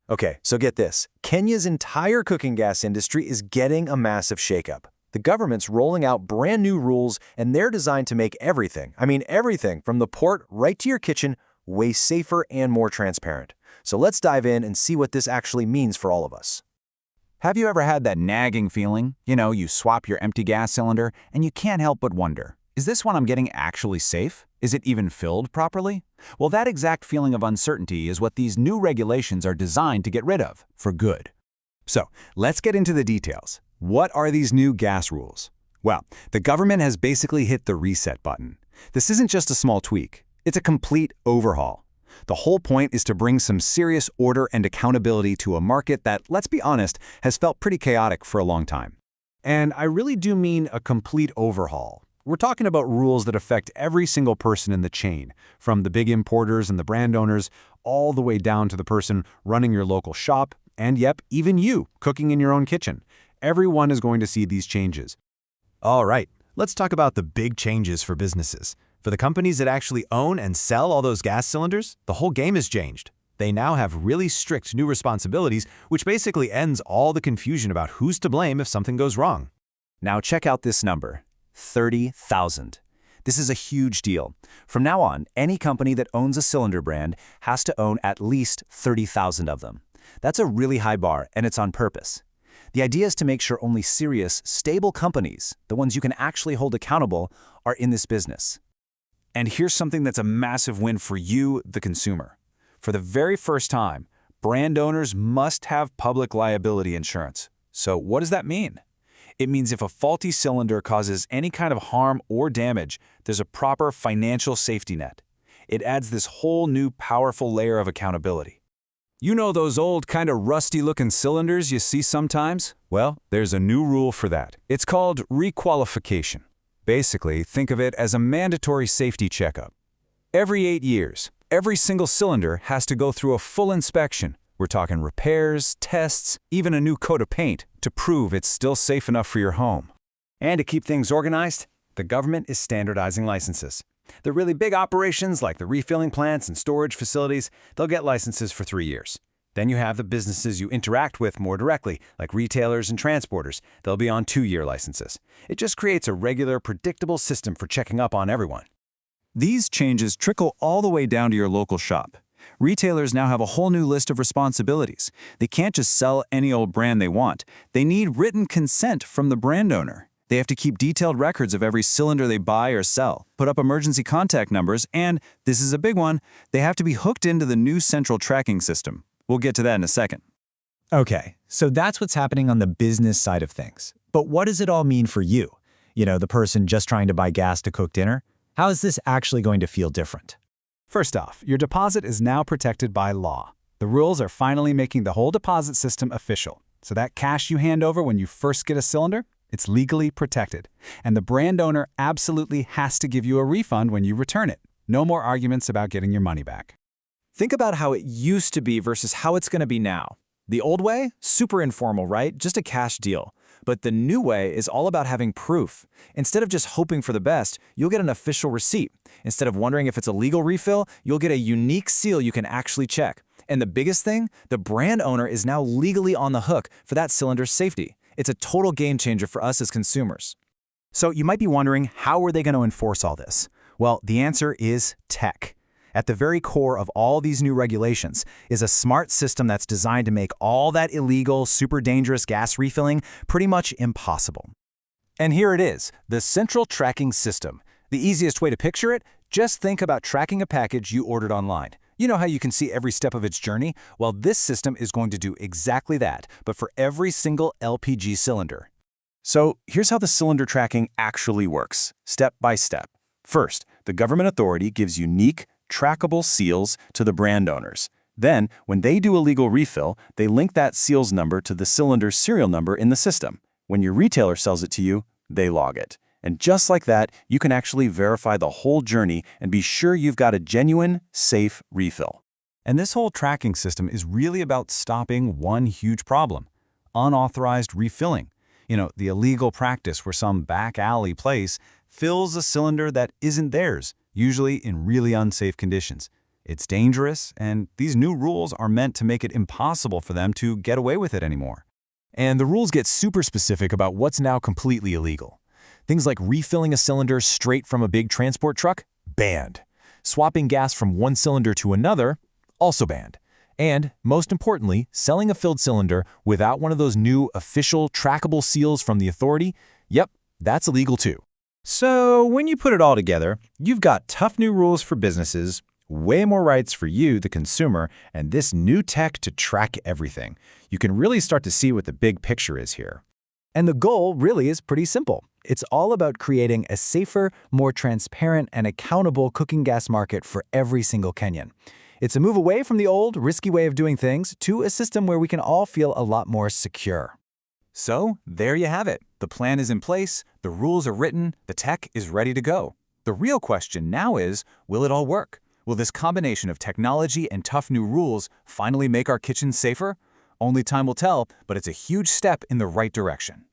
Okay, so get this. Kenya's entire cooking gas industry is getting a massive shakeup. The government's rolling out brand new rules, and they're designed to make everything, I mean everything, from the port right to your kitchen, way safer and more transparent. So let's dive in and see what this actually means for all of us. Have you ever had that nagging feeling? You swap your empty gas cylinder, and you can't help but wonder, is this one I'm getting actually safe? Is it even filled properly? Well, that exact feeling of uncertainty is what these new regulations are designed to get rid of, for good. So, let's get into the details. What are these new gas rules? Well, the government has basically hit the reset button. This isn't just a small tweak. It's a complete overhaul. The whole point is to bring some serious order and accountability to a market that, let's be honest, has felt pretty chaotic for a long time. And I really do mean a complete overhaul. We're talking about rules that affect every single person in the chain, from the big importers and the brand owners, all the way down to the person running your local shop, and yep, even you, cooking in your own kitchen. Everyone is going to see these changes. All right, let's talk about the big changes for businesses. For the companies that actually own and sell all those gas cylinders, the whole game has changed. They now have really strict new responsibilities, which basically ends all the confusion about who's to blame if something goes wrong. Now check out this number. 30,000. This is a huge deal. From now on, any company that owns a cylinder brand has to own at least 30,000 of them. That's a really high bar, and it's on purpose. The idea is to make sure only serious, stable companies, the ones you can actually hold accountable, are in this business. And here's something that's a massive win for you, the consumer. For the very first time, brand owners must have public liability insurance. So what does that mean? It means if a faulty cylinder causes any kind of harm or damage, there's a proper financial safety net. It adds this whole new powerful layer of accountability. You know those old kind of rusty-looking cylinders you see sometimes? Well, there's a new rule for that. It's called requalification. Basically, think of it as a mandatory safety checkup. Every 8 years, every single cylinder has to go through a full inspection. We're talking repairs, tests, even a new coat of paint to prove it's still safe enough for your home. And to keep things organized, the government is standardizing licenses. The really big operations like the refilling plants and storage facilities, they'll get licenses for 3 years. Then you have the businesses you interact with more directly, like retailers and transporters. They'll be on 2-year licenses. It just creates a regular, predictable system for checking up on everyone. These changes trickle all the way down to your local shop. Retailers now have a whole new list of responsibilities. They can't just sell any old brand they want. They need written consent from the brand owner. They have to keep detailed records of every cylinder they buy or sell, put up emergency contact numbers, and, this is a big one, they have to be hooked into the new central tracking system. We'll get to that in a second. Okay, so that's what's happening on the business side of things. But what does it all mean for you? The person just trying to buy gas to cook dinner? How is this actually going to feel different? First off, your deposit is now protected by law. The rules are finally making the whole deposit system official. So that cash you hand over when you first get a cylinder, it's legally protected. And the brand owner absolutely has to give you a refund when you return it. No more arguments about getting your money back. Think about how it used to be versus how it's going to be now. The old way? Super informal, right? Just a cash deal. But the new way is all about having proof. Instead of just hoping for the best, you'll get an official receipt. Instead of wondering if it's a legal refill, you'll get a unique seal you can actually check. And the biggest thing, the brand owner is now legally on the hook for that cylinder's safety. It's a total game changer for us as consumers. So you might be wondering, how are they going to enforce all this? Well, the answer is tech. At the very core of all these new regulations is a smart system that's designed to make all that illegal, super dangerous gas refilling pretty much impossible. And here it is, the central tracking system. The easiest way to picture it, just think about tracking a package you ordered online. You know how you can see every step of its journey? Well, this system is going to do exactly that, but for every single LPG cylinder. So here's how the cylinder tracking actually works, step by step. First, the government authority gives unique, trackable seals to the brand owners. Then, when they do a legal refill, they link that seal's number to the cylinder's serial number in the system. When your retailer sells it to you, they log it. And just like that, you can actually verify the whole journey and be sure you've got a genuine, safe refill. And this whole tracking system is really about stopping one huge problem: unauthorized refilling. The illegal practice where some back alley place fills a cylinder that isn't theirs, usually in really unsafe conditions. It's dangerous, and these new rules are meant to make it impossible for them to get away with it anymore. And the rules get super specific about what's now completely illegal. Things like refilling a cylinder straight from a big transport truck, banned. Swapping gas from one cylinder to another, also banned. And, most importantly, selling a filled cylinder without one of those new official trackable seals from the authority, yep, that's illegal too. So when you put it all together, you've got tough new rules for businesses, way more rights for you, the consumer, and this new tech to track everything. You can really start to see what the big picture is here. And the goal really is pretty simple. It's all about creating a safer, more transparent, and accountable cooking gas market for every single Kenyan. It's a move away from the old, risky way of doing things to a system where we can all feel a lot more secure. So, there you have it. The plan is in place, the rules are written, the tech is ready to go. The real question now is, will it all work? Will this combination of technology and tough new rules finally make our kitchens safer? Only time will tell, but it's a huge step in the right direction.